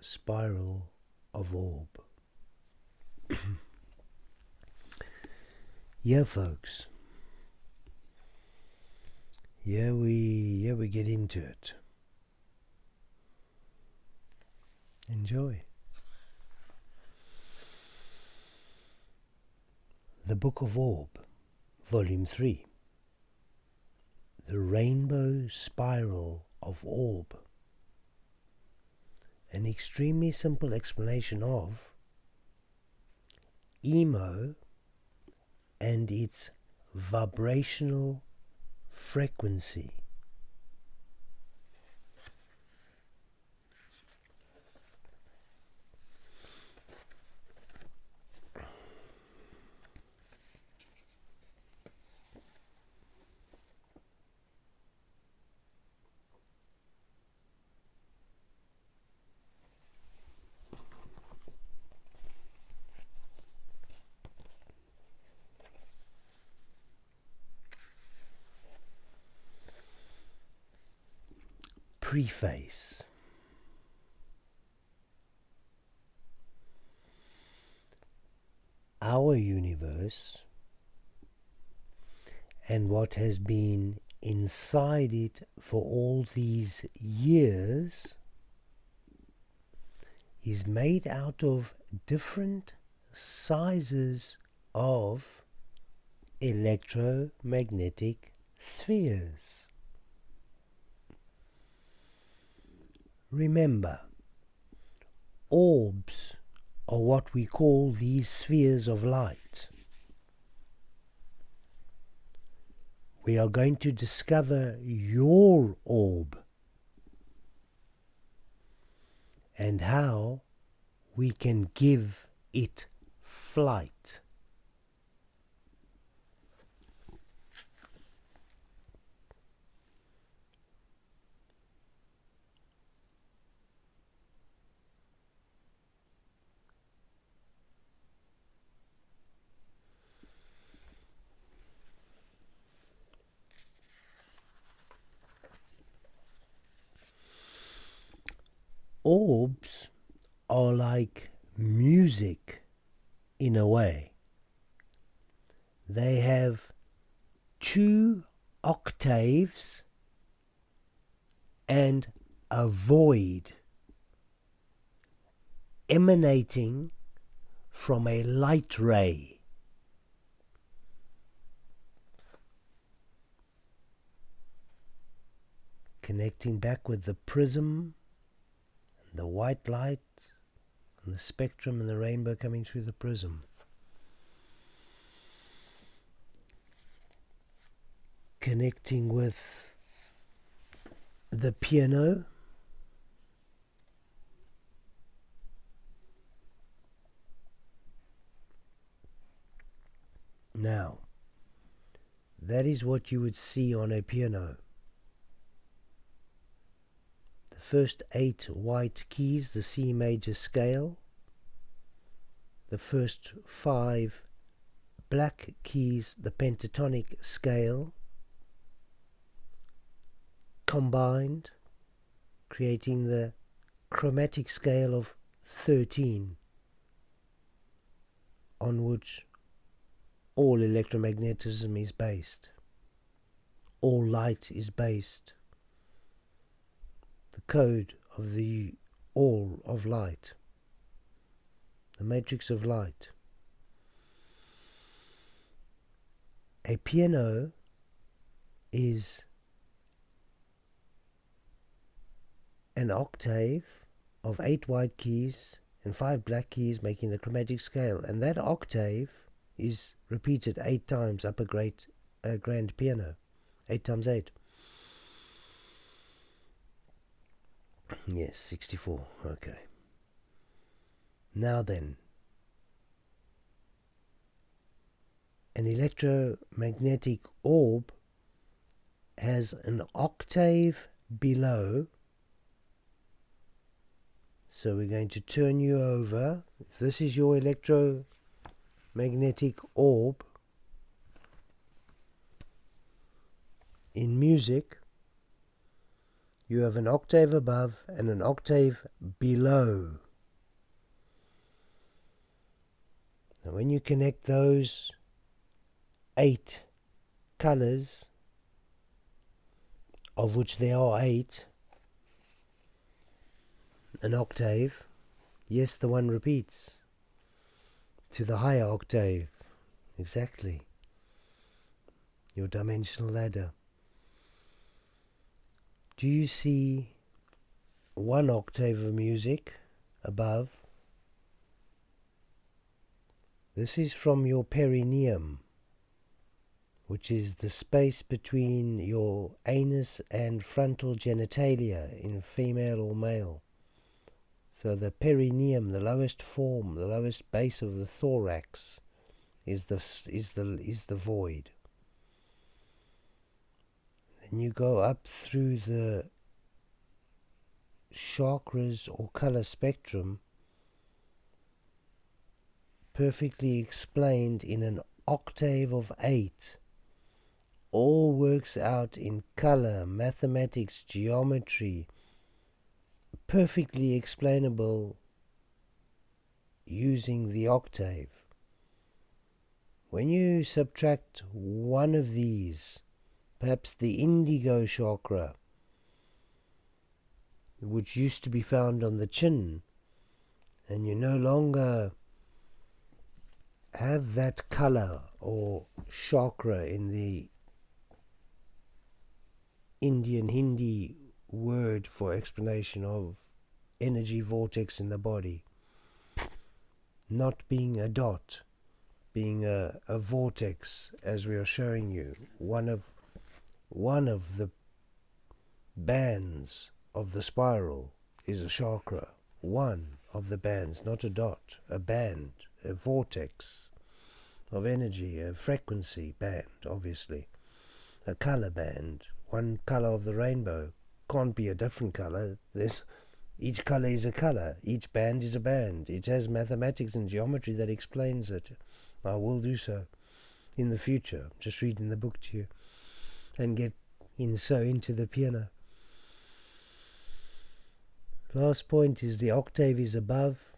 Spiral of Orb. Yeah, folks. Yeah, we get into it. Enjoy. The Book of Orb, Volume 3. The Rainbow Spiral of Orb. An extremely simple explanation of emo and its vibrational frequency. Preface. Our universe and what has been inside it for all these years is made out of different sizes of electromagnetic spheres. Remember, orbs are what we call these spheres of light. We are going to discover your orb and how we can give it flight. Orbs are like music in a way. They have 2 octaves and a void emanating from a light ray. Connecting back with the prism, the white light, and the spectrum and the rainbow coming through the prism. Connecting with the piano, now that is what you would see on a piano. First 8 white keys, the C major scale. The first 5 black keys, the pentatonic scale, combined, creating the chromatic scale of 13, on which all electromagnetism is based. All light is based. The code of the all of light, the matrix of light. A piano is an octave of 8 white keys and 5 black keys, making the chromatic scale, and that octave is repeated 8 times up a grand piano. 8 times 8. Yes, 64. Okay. Now then, an electromagnetic orb has an octave below. So we're going to turn you over. If this is your electromagnetic orb in music, You have an octave above and an octave below. Now when you connect those 8 colors, of which there are 8, an octave, yes, the one repeats to the higher octave. Exactly. Your dimensional ladder. Do you see 1 octave of music above? This is from your perineum, which is the space between your anus and frontal genitalia in female or male. So the perineum, the lowest form, the lowest base of the thorax, is the void. Then you go up through the chakras or color spectrum, perfectly explained in an octave of 8. All works out in color, mathematics, geometry, perfectly explainable using the octave. When you subtract one of these, perhaps the indigo chakra, which used to be found on the chin, and you no longer have that color or chakra in the Indian Hindi word for explanation of energy vortex in the body, not being a dot, being a vortex, as we are showing you, one of the bands of the spiral is a chakra. One of the bands, not a dot, a band, a vortex of energy, a frequency band, obviously, a color band. One color of the rainbow can't be a different color. Each color is a color, each band is a band. It has mathematics and geometry that explains it. I will do so in the future, just reading the book to you and get into the piano. Last point is the octave is above,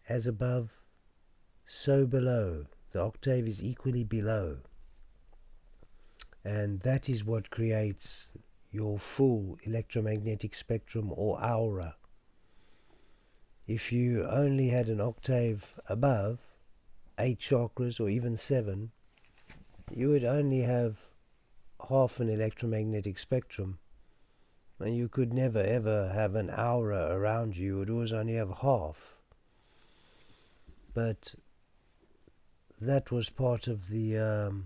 as above, so below. The octave is equally below. And that is what creates your full electromagnetic spectrum or aura. If you only had an octave above, 8 chakras or even 7, you would only have half an electromagnetic spectrum. And you could never ever have an aura around you. You would always only have half. But that was part of the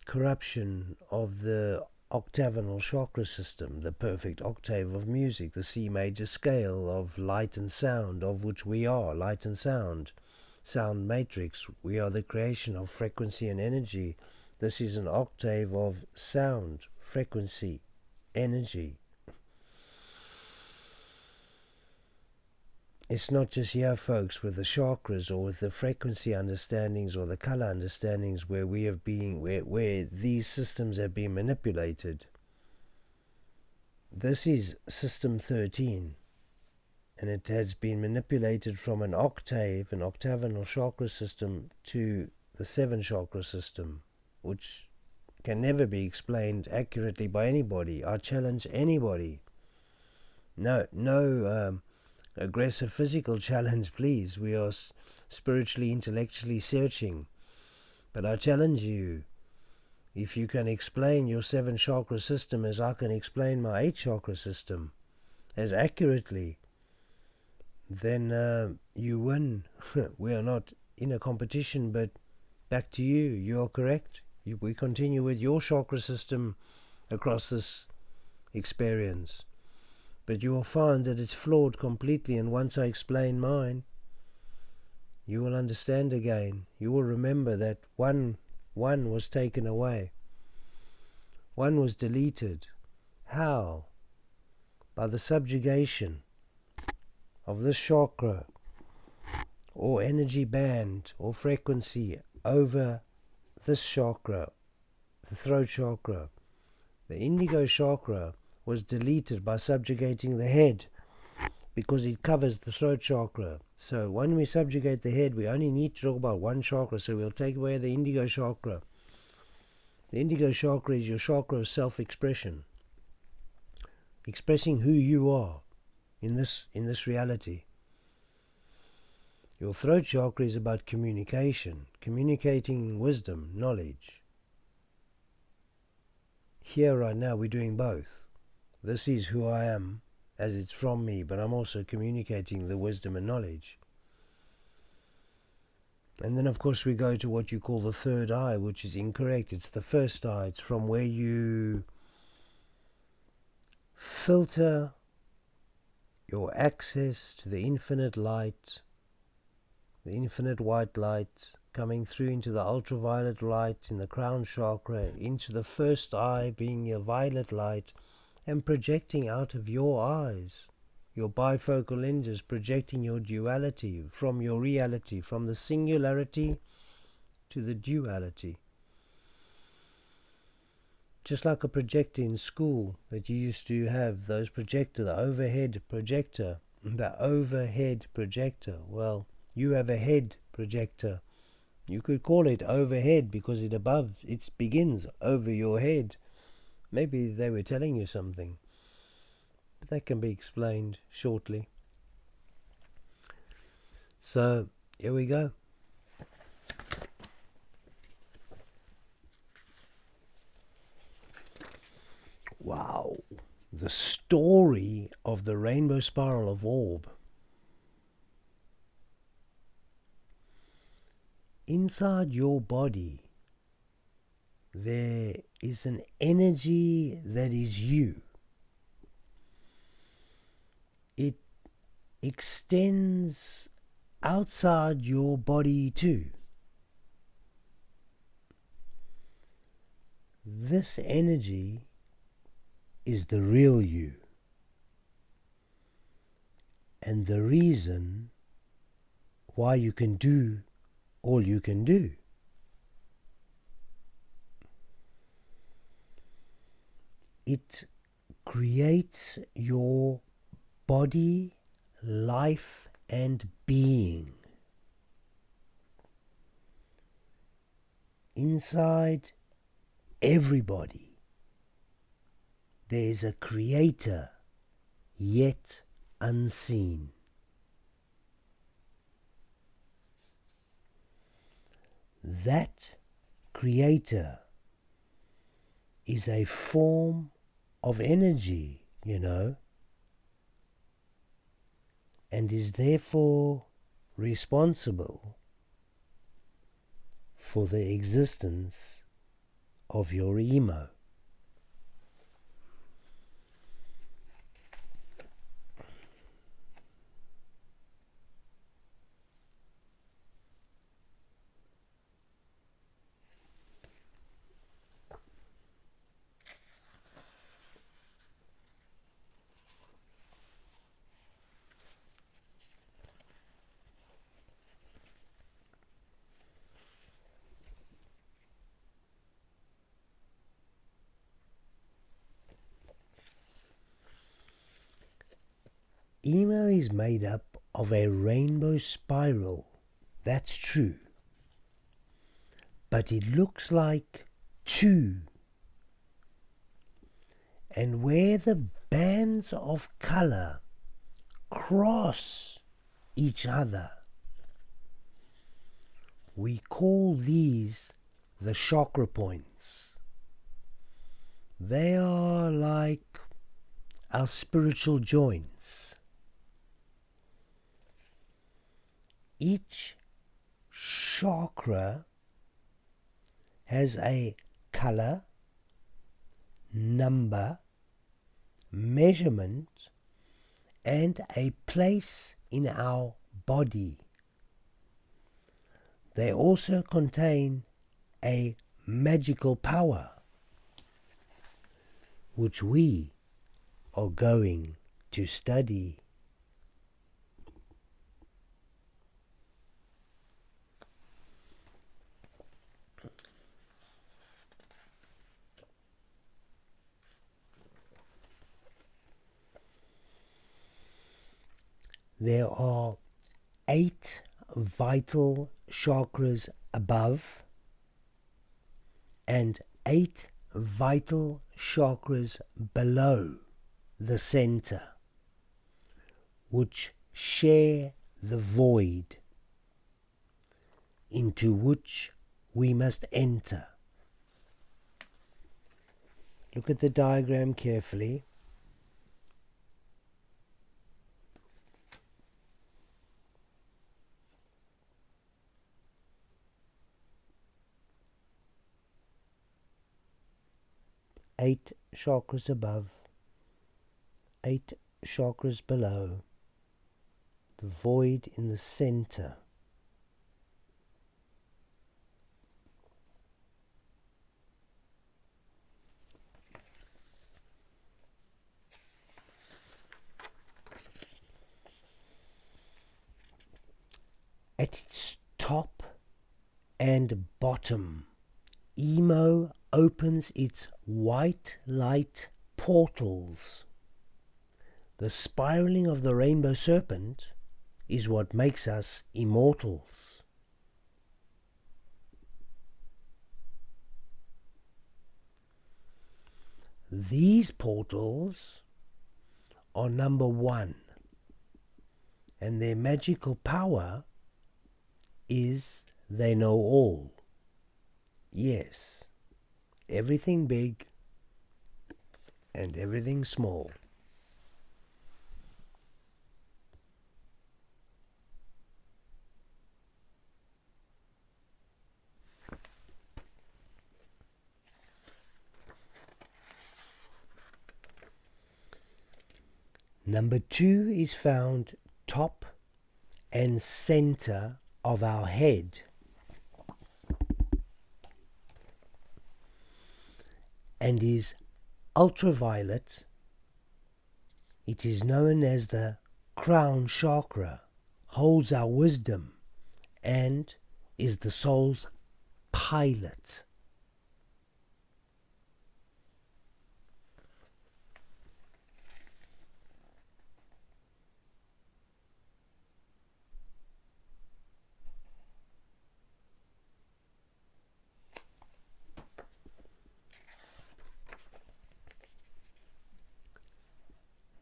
corruption of the octagonal chakra system, the perfect octave of music, the C major scale of light and sound, of which we are, light and sound matrix. We are the creation of frequency and energy. This is an octave of sound, frequency, energy. It's not just here, folks, with the chakras or with the frequency understandings or the color understandings where we have been, where these systems have been manipulated. This is system 13, and it has been manipulated from an octave, an octagonal chakra system, to the 7 chakra system, which can never be explained accurately by anybody. I challenge anybody. No aggressive physical challenge, please. We are spiritually, intellectually searching. But I challenge you, if you can explain your 7 chakra system as I can explain my 8 chakra system as accurately, then you win. We are not in a competition, but back to you. You are correct. We continue with your chakra system across this experience. But you will find that it's flawed completely, and once I explain mine, you will understand again. You will remember that one was taken away. One was deleted. How? By the subjugation of this chakra, or energy band, or frequency over this chakra, the throat chakra. The indigo chakra was deleted by subjugating the head, because it covers the throat chakra. So when we subjugate the head, we only need to talk about one chakra, so we'll take away the indigo chakra. The indigo chakra is your chakra of self-expression, expressing who you are in this reality. Your throat chakra is about communication, communicating wisdom, knowledge. Here right now we're doing both. This is who I am, as it's from me, but I'm also communicating the wisdom and knowledge. And then of course we go to what you call the third eye, which is incorrect. It's the first eye. It's from where you filter your access to the infinite light, the infinite white light, coming through into the ultraviolet light in the crown chakra, into the first eye being your violet light, and projecting out of your eyes, your bifocal lenses, projecting your duality from your reality, from the singularity to the duality. Just like a projector in school that you used to have, those projector, the overhead projector. Well, you have a head projector. You could call it overhead because it begins over your head. Maybe they were telling you something, but that can be explained shortly. So here we go. Wow, the story of the Rainbow Spiral of Orb. Inside your body, there is an energy that is you. It extends outside your body too. This energy is the real you, and the reason why you can do all you can do. It creates your body, life, and being. Inside everybody, there is a creator, yet unseen. That creator is a form of energy, and is therefore responsible for the existence of your emo. Emo is made up of a rainbow spiral, that's true. But it looks like two. And where the bands of color cross each other, we call these the chakra points. They are like our spiritual joints. Each chakra has a color, number, measurement, and a place in our body. They also contain a magical power, which we are going to study. there are 8 vital chakras above and 8 vital chakras below the center, which share the void into which we must enter. Look at the diagram carefully. Eight chakras above, 8 chakras below, the void in the center. At its top and bottom, Emo opens its white light portals. The spiraling of the rainbow serpent is what makes us immortals. These portals are number 1, and their magical power is they know all. Yes, everything big and everything small. Number 2 is found top and center of our head, and is ultraviolet. It is known as the crown chakra, holds our wisdom, and is the soul's pilot.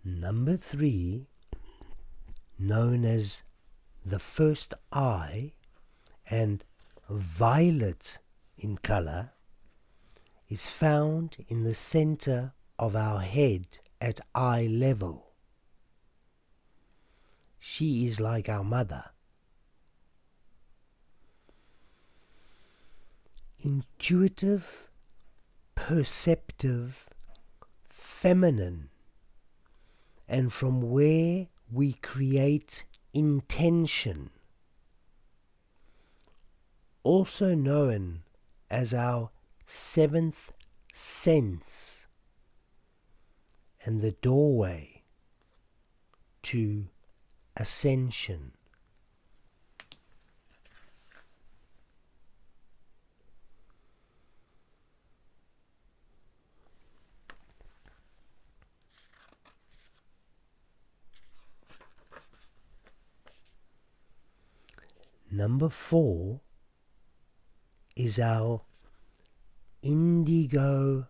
Number 3, known as the first eye and violet in color, is found in the center of our head at eye level. She is like our mother. Intuitive, perceptive, feminine, and from where we create intention, also known as our 7th sense, and the doorway to ascension. Number 4 is our indigo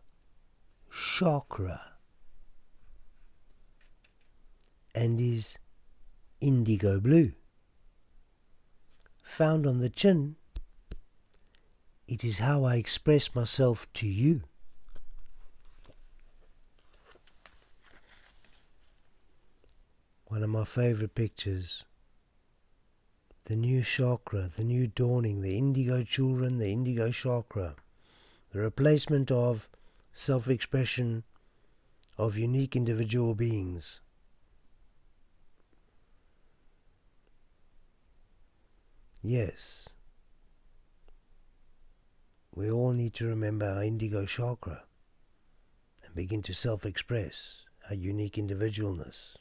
chakra, and is indigo blue. Found on the chin, it is how I express myself to you. One of my favorite pictures. The new chakra, the new dawning, the indigo children, the indigo chakra. The replacement of self-expression of unique individual beings. Yes, we all need to remember our indigo chakra and begin to self-express our unique individualness.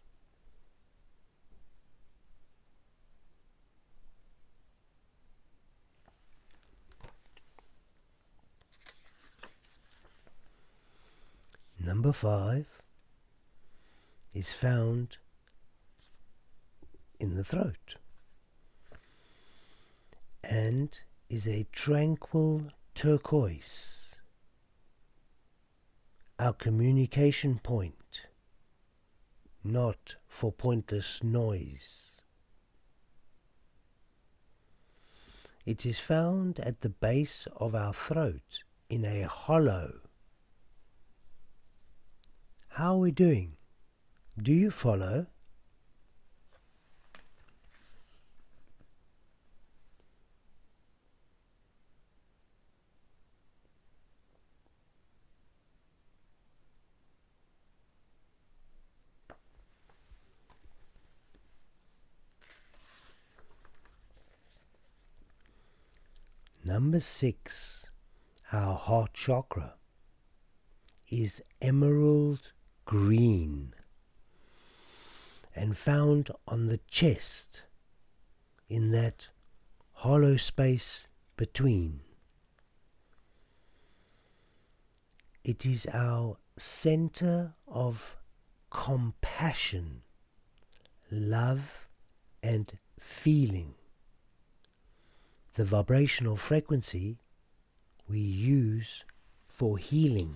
Number 5 is found in the throat, and is a tranquil turquoise, our communication point, not for pointless noise. It is found at the base of our throat in a hollow. How are we doing? Do you follow? Number 6, our heart chakra, is emerald green and found on the chest in that hollow space between. It is our center of compassion, love and feeling. The vibrational frequency we use for healing.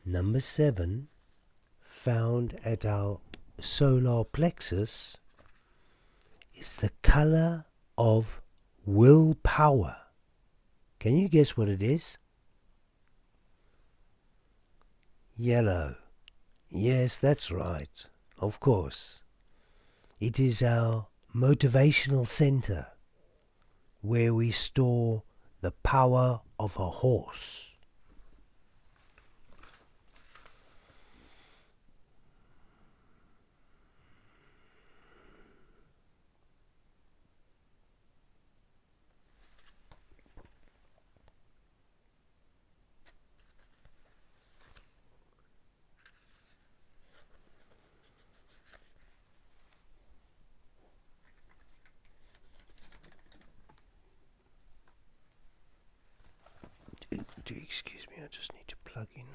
Number 7, found at our solar plexus, is the color of willpower. Can you guess what it is? Yellow. Yes, that's right. Of course. It is our motivational center, where we store the power of a horse. Do excuse me, I just need to plug in.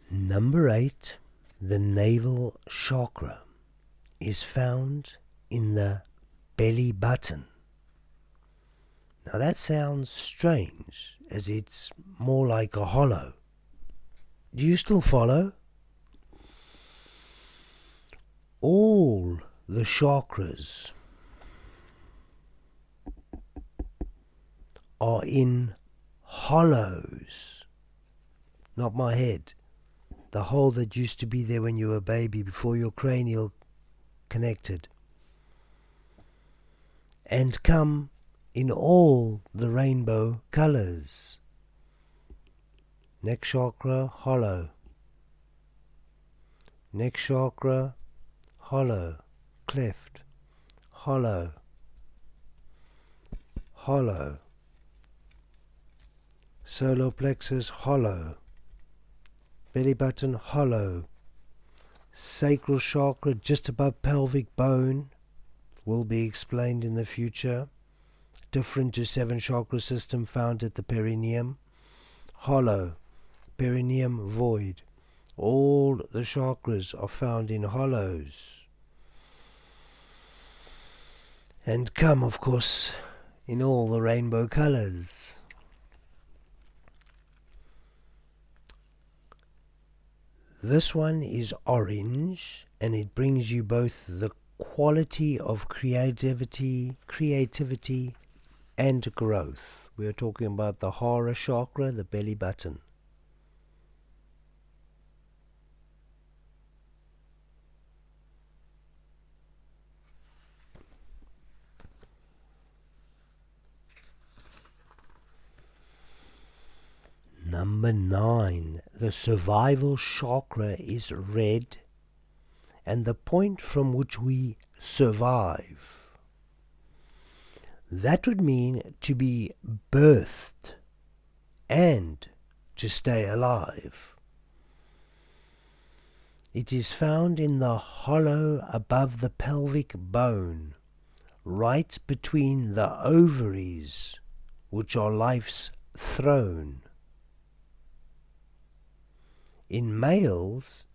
Number 8, the navel chakra, is found in the belly button. Now that sounds strange, as it's more like a hollow. Do you still follow? All the chakras are in hollows. Not my head. The hole that used to be there when you were a baby before your cranial connected. And come in all the rainbow colors. Neck chakra, hollow. Neck chakra, hollow. Cleft, hollow. Hollow. Solar plexus, hollow. Belly button, hollow. Sacral chakra just above pelvic bone, will be explained in the future. Different to 7 chakra system found at the perineum. Hollow. Perineum void. All the chakras are found in hollows. And come, of course, in all the rainbow colors. This one is orange, and it brings you both the quality of creativity and growth. We are talking about the Hara chakra, the belly button. Number 9, the survival chakra is red, and the point from which we survive. That would mean to be birthed and to stay alive. It is found in the hollow above the pelvic bone, right between the ovaries, which are life's throne. In males,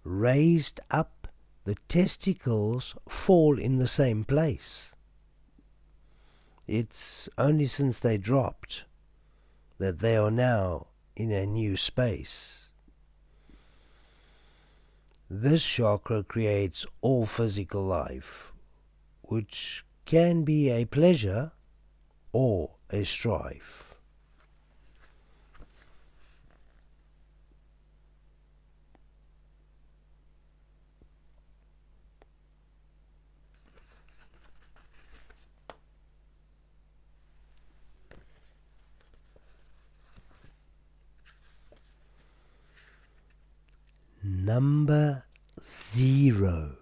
raised up, the testicles fall in the same place. It's only since they dropped that they are now in a new space. This chakra creates all physical life, which can be a pleasure or a strife. Number 0.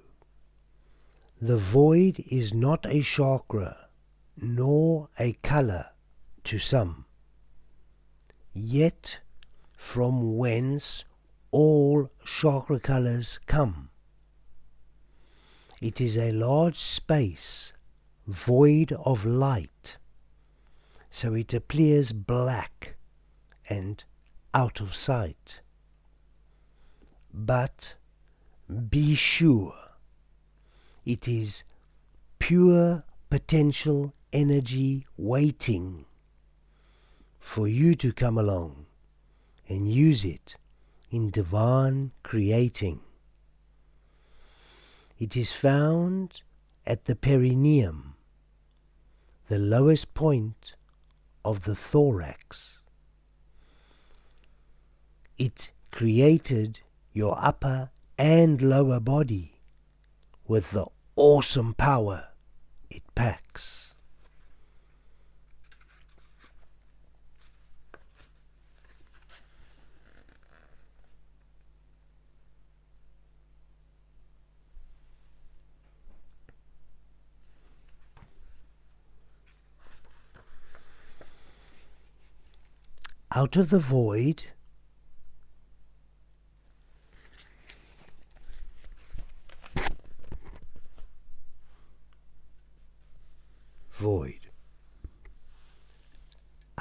The void is not a chakra, nor a color to some, yet from whence all chakra colors come. It is a large space, void of light, so it appears black and out of sight. But be sure, it is pure potential energy waiting for you to come along and use it in divine creating. It is found at the perineum, the lowest point of the thorax. It created your upper and lower body with the awesome power it packs. Out of the void,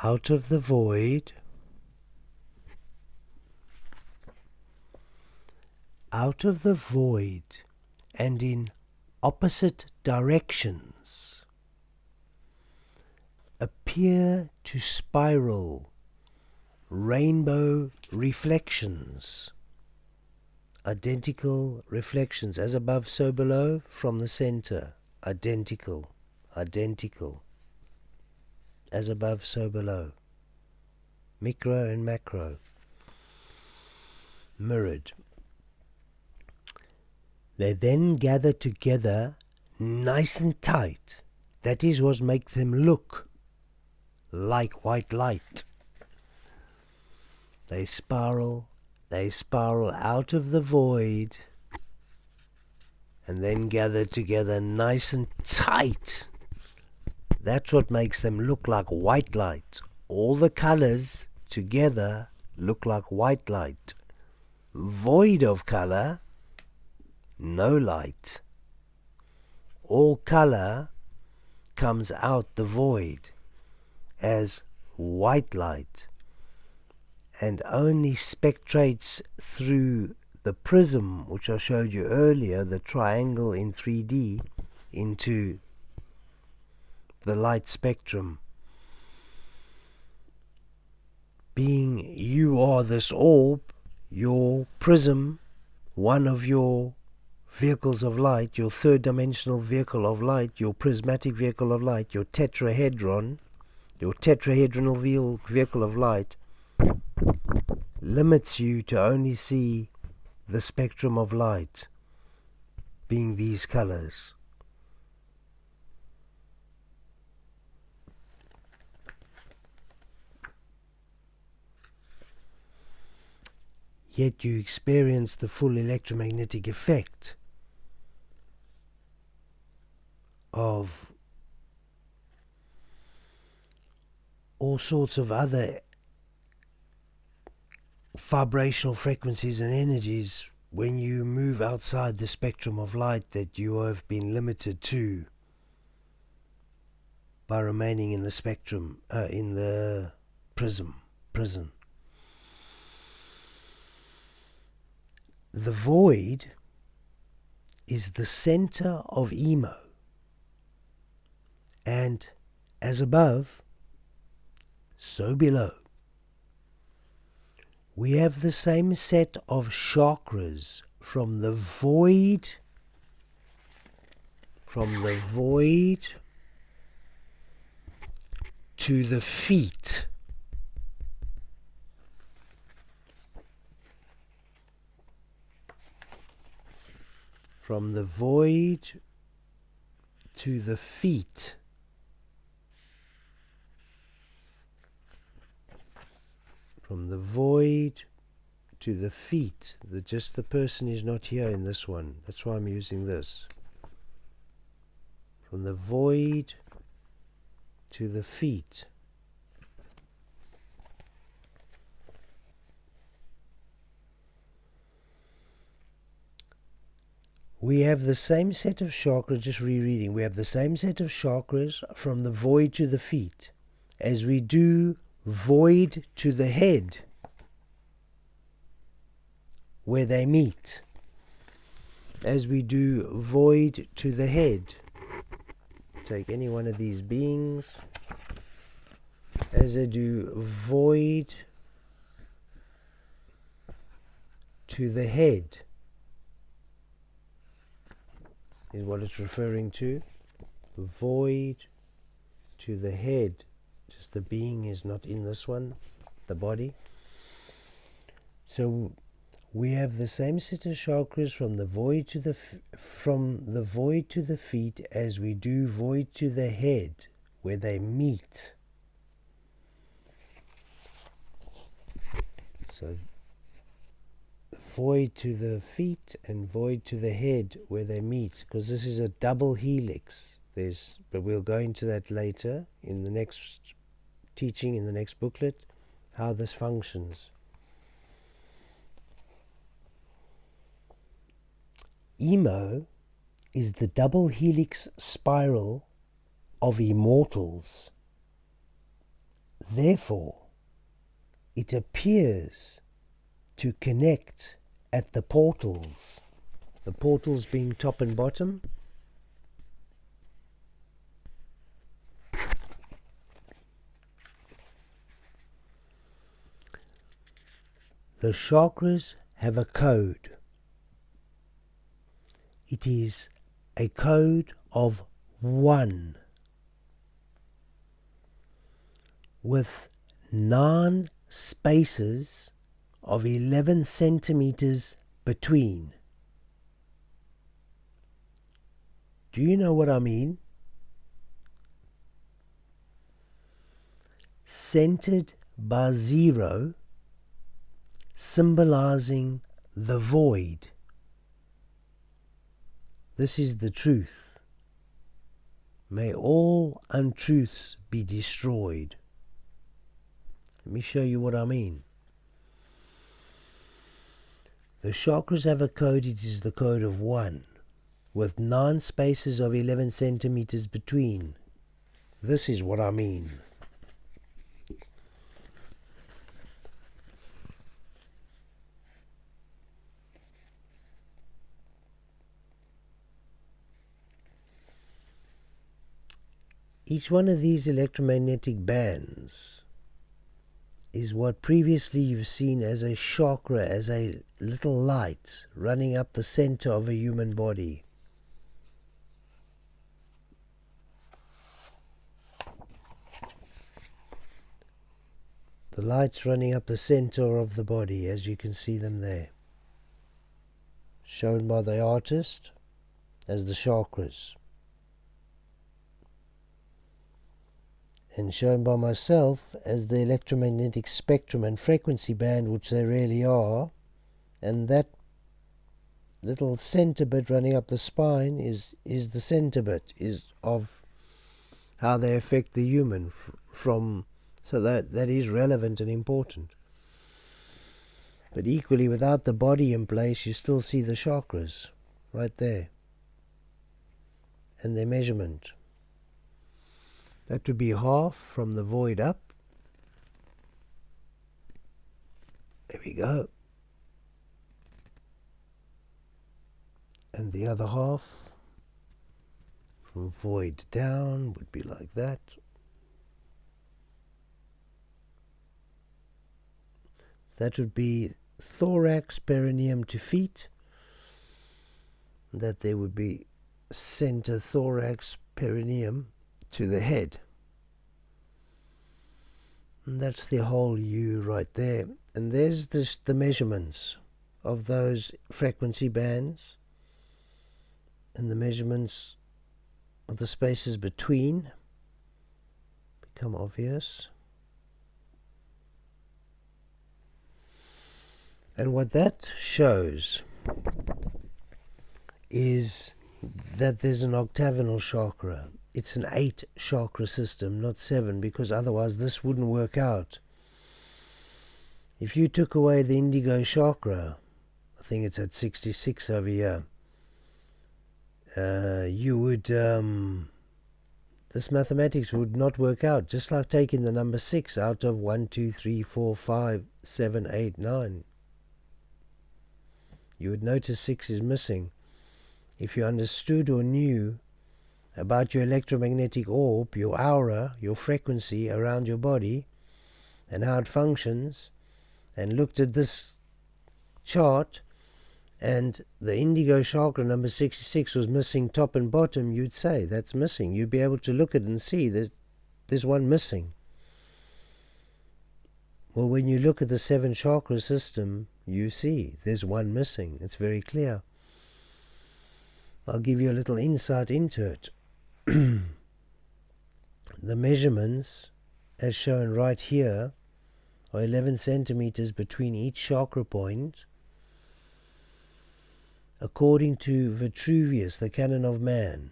out of the void, out of the void, and in opposite directions, appear to spiral rainbow reflections, identical reflections, as above so below, from the center, identical, as above so below, micro and macro, mirrored. They then gather together nice and tight. That is what makes them look like white light. They spiral out of the void and then gather together nice and tight. That's what makes them look like white light. All the colors together look like white light. Void of color, no light. All color comes out the void as white light and only spectrates through the prism, which I showed you earlier, the triangle in 3D, into the light spectrum. Being you are this orb, your prism, one of your vehicles of light, your third-dimensional vehicle of light, your prismatic vehicle of light, your tetrahedron, your tetrahedronal vehicle of light, limits you to only see the spectrum of light being these colors. yet you experience the full electromagnetic effect of all sorts of other vibrational frequencies and energies when you move outside the spectrum of light that you have been limited to by remaining in the spectrum, in the prison. The void is the center of emo, and as above, so below. We have the same set of chakras from the void to the feet. From the void to the feet. From the void to the feet. Just the person is not here in this one. That's why I'm using this. From the void to the feet. We have the same set of chakras, just rereading, we have the same set of chakras from the void to the feet as we do void to the head, where they meet. As we do void to the head. Take any one of these beings. As I do void to the head, is what it's referring to. Void to the head. Just the being is not in this one, the body. So we have the same set of chakras from the void to the feet as we do void to the head, where they meet. So void to the feet and void to the head where they meet, because this is a double helix. But we'll go into that later in the next teaching, in the next booklet, how this functions. Emo is the double helix spiral of immortals. Therefore, it appears to connect at the portals being top and bottom. The chakras have a code. It is a code of 1 with 9 spaces of 11 centimeters between. Do you know what I mean? Centered by 0, symbolizing the void. This is the truth. May all untruths be destroyed. Let me show you what I mean. The chakras have a code. It is the code of 1, with 9 spaces of 11 centimeters between. This is what I mean. Each one of these electromagnetic bands is what previously you've seen as a chakra, as a little light running up the center of a human body. The lights running up the center of the body, as you can see them there, shown by the artist as the chakras, and shown by myself as the electromagnetic spectrum and frequency band, which they really are, and that little center bit running up the spine is the center bit is of how they affect the human so that is relevant and important. But equally, without the body in place, you still see the chakras right there and their measurement. That would be half from the void up. There we go. And the other half from void down would be like that. So that would be thorax, perineum to feet. That there would be center thorax, perineum to the head. And that's the whole U right there. And there's the measurements of those frequency bands and the measurements of the spaces between become obvious. And what that shows is that there's an octagonal chakra. It's an 8 chakra system, not 7, because otherwise this wouldn't work out. If you took away the indigo chakra, I think it's at 66 over here, you would, this mathematics would not work out, just like taking the number 6 out of 1, 2, 3, 4, 5, 7, 8, 9. You would notice 6 is missing. If you understood or knew about your electromagnetic orb, your aura, your frequency around your body, and how it functions, and looked at this chart, and the indigo chakra number 66 was missing top and bottom, you'd say, that's missing. You'd be able to look at it and see there's one missing. Well, when you look at the 7 chakra system, you see there's one missing. It's very clear. I'll give you a little insight into it. The measurements, as shown right here, are 11 centimeters between each chakra point. According to Vitruvius, the canon of man.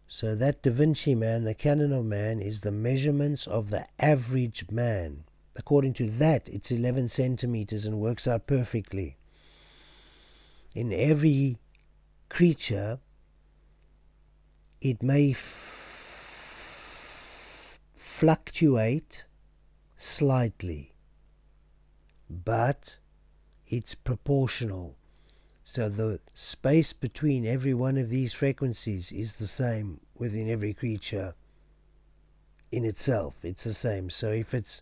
So that Da Vinci man, the canon of man, is the measurements of the average man. According to that, it's 11 centimeters and works out perfectly. In every creature, it may fluctuate slightly, but it's proportional. So the space between every one of these frequencies is the same within every creature in itself. It's the same. So if it's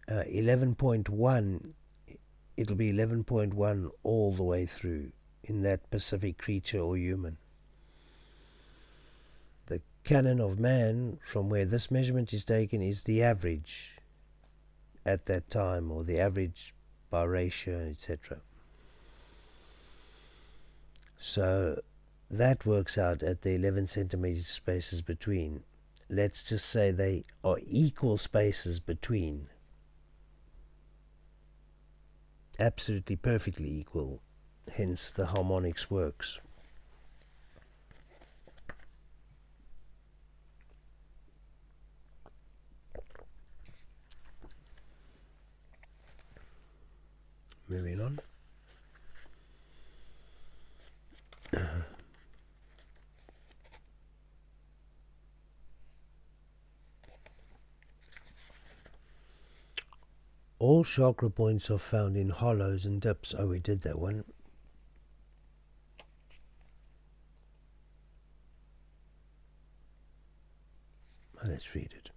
11.1, it'll be 11.1 all the way through in that specific creature or human. The canon of man, from where this measurement is taken, is the average at that time, or the average by ratio, etc. So that works out at the 11 centimeter spaces between. Let's just say they are equal spaces between. Absolutely perfectly equal, hence the harmonics works. Moving on. All chakra points are found in hollows and dips. Oh, we did that one. Let's read it.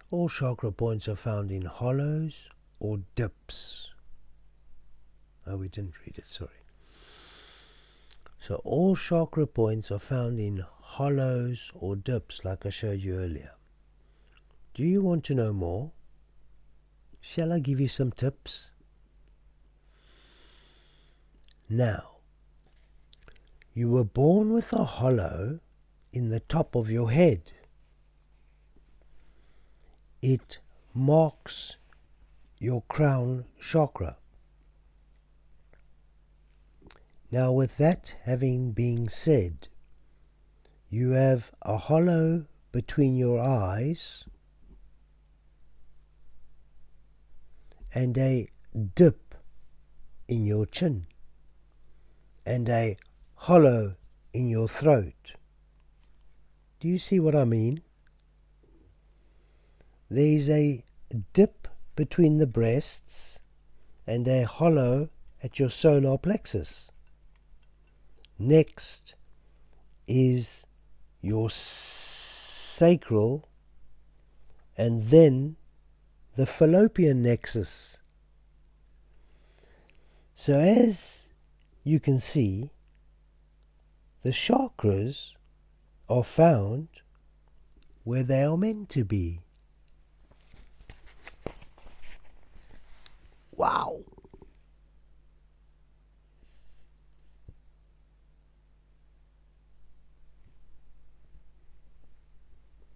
All chakra points are found in hollows or dips. Oh, we didn't read it, sorry. So all chakra points are found in hollows or dips, like I showed you earlier. Do you want to know more? Shall I give you some tips? Now, you were born with a hollow in the top of your head. It marks your crown chakra. Now, with that having been said, you have a hollow between your eyes and a dip in your chin and a hollow in your throat. Do you see what I mean? There's a dip between the breasts and a hollow at your solar plexus. Next is your sacral and then the fallopian nexus. So as you can see, the chakras are found where they are meant to be. Wow!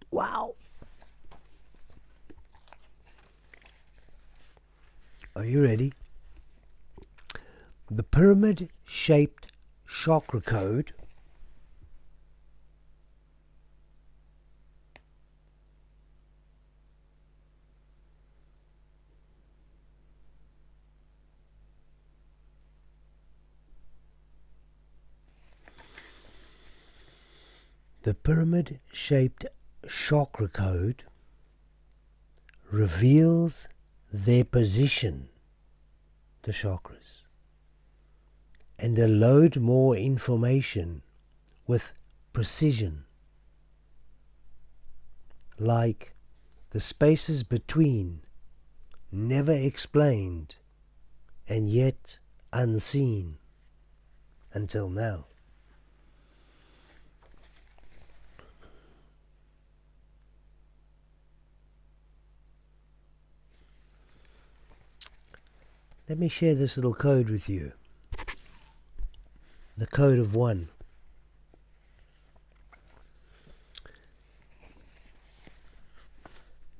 Wow! Are you ready? The pyramid-shaped chakra code reveals their position, the chakras, and a load more information with precision, like the spaces between, never explained and yet unseen until now. Let me share this little code with you. The code of 1.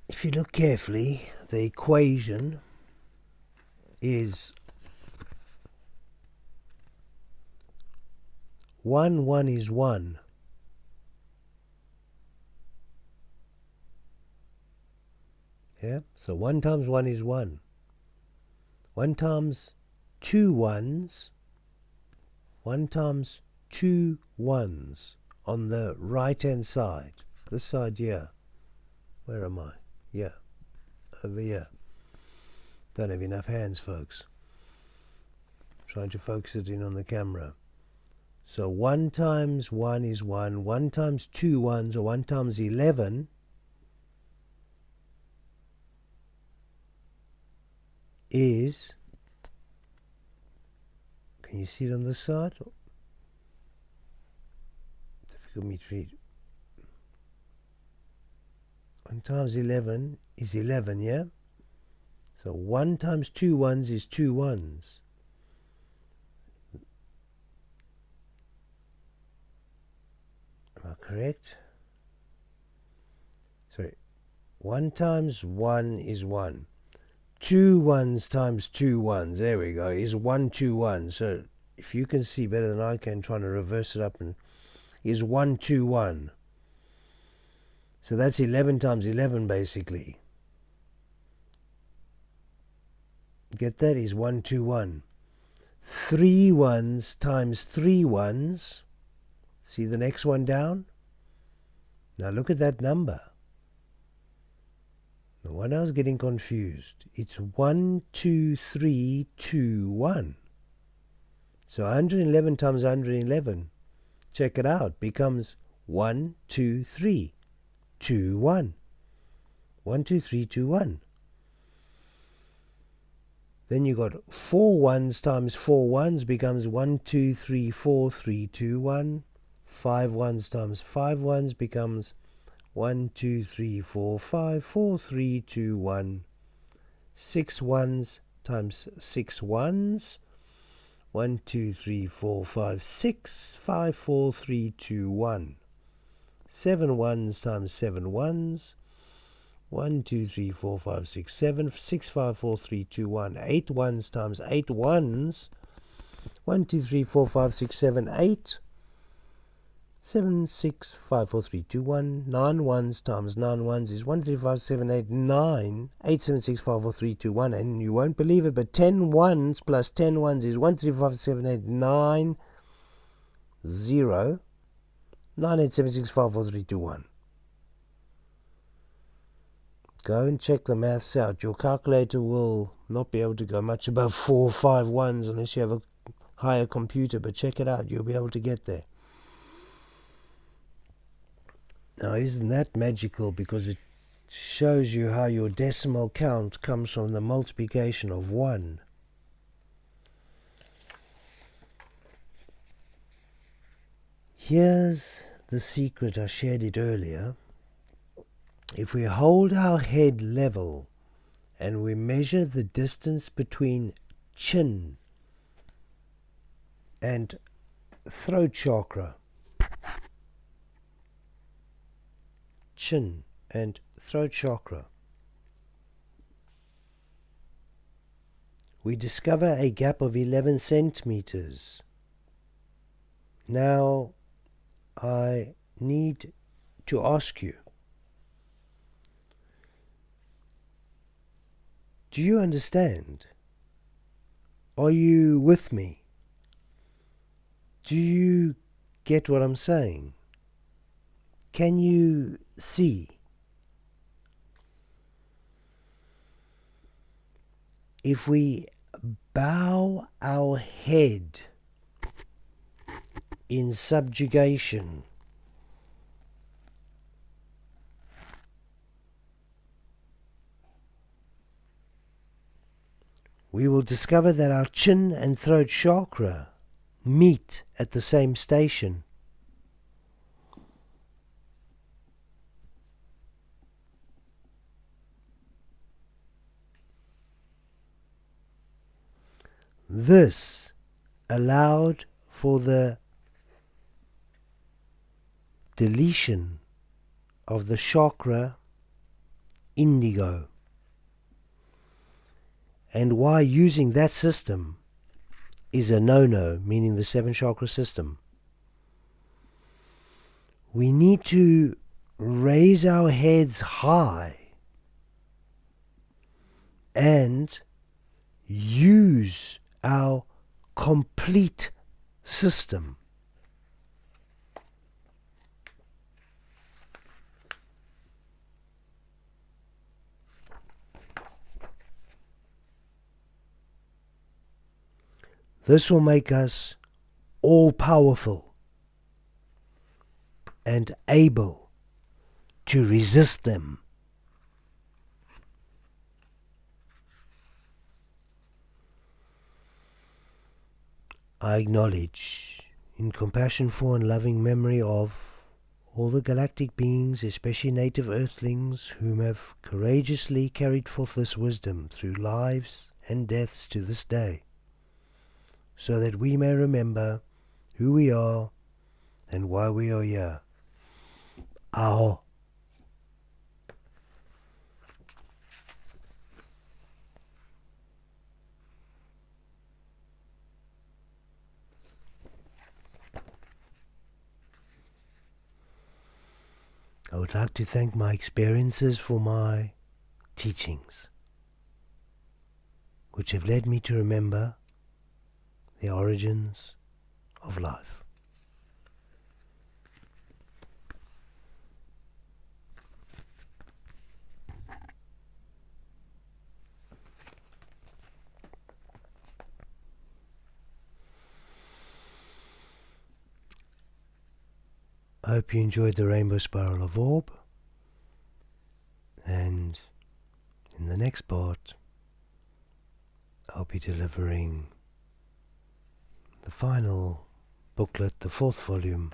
If you look carefully, the equation is 1, 1 is 1. Yeah, so 1 times 1 is 1. 1 times 2 ones, 1 times 2 ones on the right hand side. This side here. Where am I? Yeah, over here. Don't have enough hands, folks. Trying to focus it in on the camera. So 1 times 1 is 1. 1 times 2 ones, or 1 times 11, is, can you see it on this side? Difficult me to read. 1 times 11 is 11, yeah? So 1 times 2 ones is 2 ones. Am I correct? Sorry. 1 times 1 is 1. 2 ones times 2 ones, there we go, is 1, 2, 1. So if you can see better than I can, trying to reverse it up, and is 1, 2, 1. So that's 11 times 11 basically. Get that? Is 1, 2, 1. 3 ones times 3 ones. See the next one down? Now look at that number. The one I was getting confused. It's 1, 2, 3, 2, 1. So 111 times 111, check it out, becomes 1, 2, 3, 2, 1. 1, 2, 3, 2, 1. Then you got 4 ones times 4 ones becomes 1, 2, 3, 4, 3, 2, 1. 5 ones times 5 ones becomes 1, 2, 3, 4, 5, 4, 3, 2, 1. 6 ones times 6 ones. 1, 2, 3, 4, 5, 6, 5, 4, 3, 2, 1. 7 ones times 7 ones. 1, 2, 3, 4, 5, 6, 7, 6, 5, 4, 3, 2, 1. 8 ones times 8 ones. 1, 2, 3, 4, 5, 6, 7, 8. 7, 6, 5, 4, 3, 2, 1. 9 ones times 9 ones is 1, 3, 5, 7, 8, 9. 8, 7, 6, 5, 4, 3, 2, 1. And you won't believe it, but 10 ones plus 10 ones is 1, 3, 5, 7, 8, 9, 0. 9, 8, 7, 6, 5, 4, 3, 2, 1. Go and check the maths out. Your calculator will not be able to go much above 4 or 5 ones unless you have a higher computer, but check it out. You'll be able to get there. Now, isn't that magical? Because it shows you how your decimal count comes from the multiplication of 1. Here's the secret. I shared it earlier. If we hold our head level and we measure the distance between chin and throat chakra, chin and throat chakra, we discover a gap of 11 centimeters. Now, I need to ask you, do you understand? Are you with me? Do you get what I'm saying? Can you see? If we bow our head in subjugation, we will discover that our chin and throat chakra meet at the same station. This allowed for the deletion of the chakra indigo, and why using that system is a no-no, meaning the 7 chakra system. We need to raise our heads high and use our complete system. This will make us all-powerful and able to resist them. I acknowledge, in compassion for and loving memory of, all the galactic beings, especially native earthlings, whom have courageously carried forth this wisdom through lives and deaths to this day, so that we may remember who we are and why we are here. Aho. I would like to thank my experiences for my teachings, which have led me to remember the origins of life. I hope you enjoyed the Rainbow Spiral of Orb, and in the next part I'll be delivering the final booklet, the 4th volume,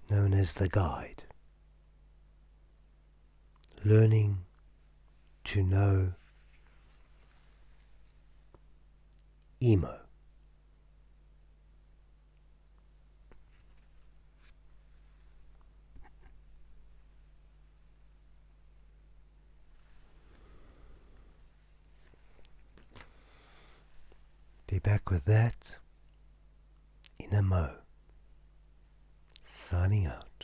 known as The Guide, Learning to Know Emo. Be back with that in a mo. Signing out.